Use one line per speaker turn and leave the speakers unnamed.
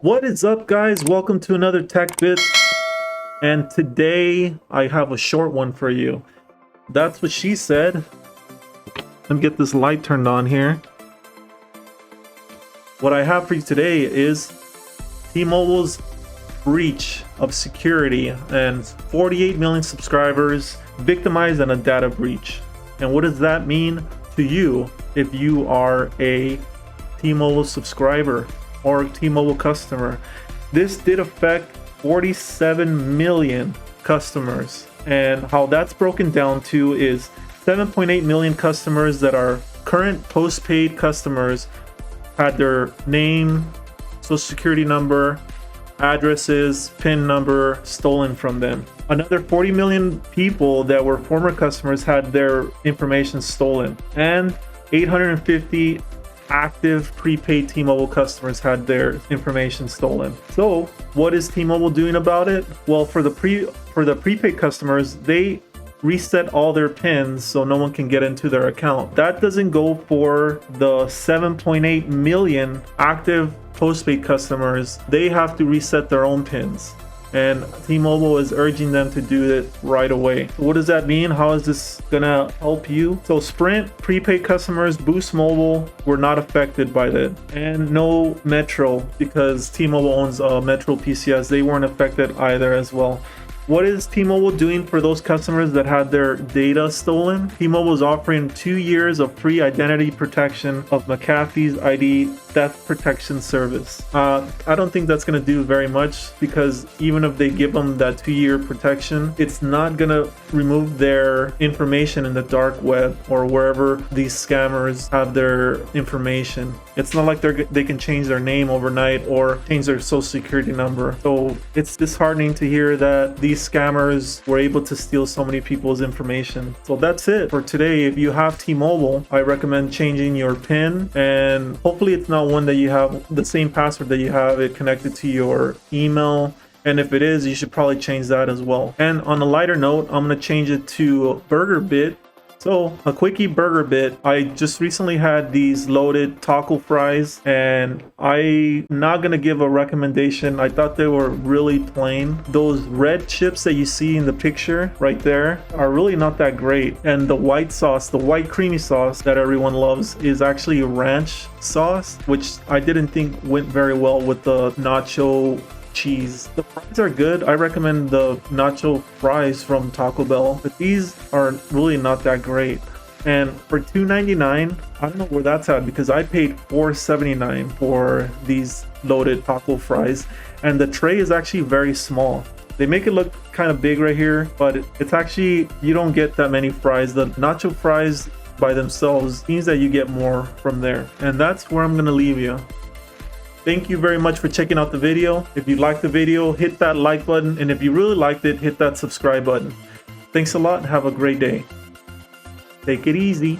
What is up, guys? Welcome to another Tech Bit, and today I have a short one for you. That's what she said. Let me get this light turned on here. What I have for you today is T-Mobile's breach of security and 48 million subscribers victimized in a data breach. And what does that mean to you if you are a T-Mobile subscriber or T-Mobile customer? This did affect 47 million customers, and how that's broken down to is 7.8 million customers that are current postpaid customers had their name, social security number, addresses, PIN number stolen from them. Another 40 million people that were former customers had their information stolen, and 850 active prepaid T-Mobile customers had their information stolen. So what is T-Mobile doing about it? Well, for the prepaid customers, they reset all their pins so no one can get into their account. That doesn't go for the 7.8 million active postpaid customers. They have to reset their own pins, and T-Mobile is urging them to do it right away. What does that mean? How is this gonna help you? So Sprint prepaid customers, Boost Mobile were not affected by that, and no Metro, because T-Mobile owns Metro PCS. They weren't affected either as well. What is T-Mobile doing for those customers that had their data stolen? T-Mobile is offering 2 years of free identity protection of McAfee's ID theft protection service. I don't think that's going to do very much, because even if they give them that 2-year protection, it's not going to remove their information in the dark web or wherever these scammers have their information. It's not like they can change their name overnight or change their social security number. So it's disheartening to hear that these scammers were able to steal so many people's information. So that's it for today. If you have T-Mobile, I recommend changing your PIN, and hopefully it's not one that you have the same password that you have it connected to your email. And if it is, you should probably change that as well. And on a lighter note, I'm going to change it to Burger Bit. So a quickie Burger Bit, I just recently had these loaded taco fries, and I'm not gonna give a recommendation. I thought they were really plain. Those red chips that you see in the picture right there are really not that great. And the white sauce, the white creamy sauce that everyone loves, is actually ranch sauce, which I didn't think went very well with the nacho cheese. The fries are good. I recommend the nacho fries from Taco Bell, but these are really not that great. And for $2.99, I don't know where that's at, because I paid $4.79 for these loaded taco fries, and the tray is actually very small. They make it look kind of big right here, but it's actually, you don't get that many fries. The nacho fries by themselves means that you get more from there, and that's where I'm gonna leave you. Thank you very much for checking out the video. If you liked the video, hit that like button, and if you really liked it, hit that subscribe button. Thanks a lot and have a great day. Take it easy.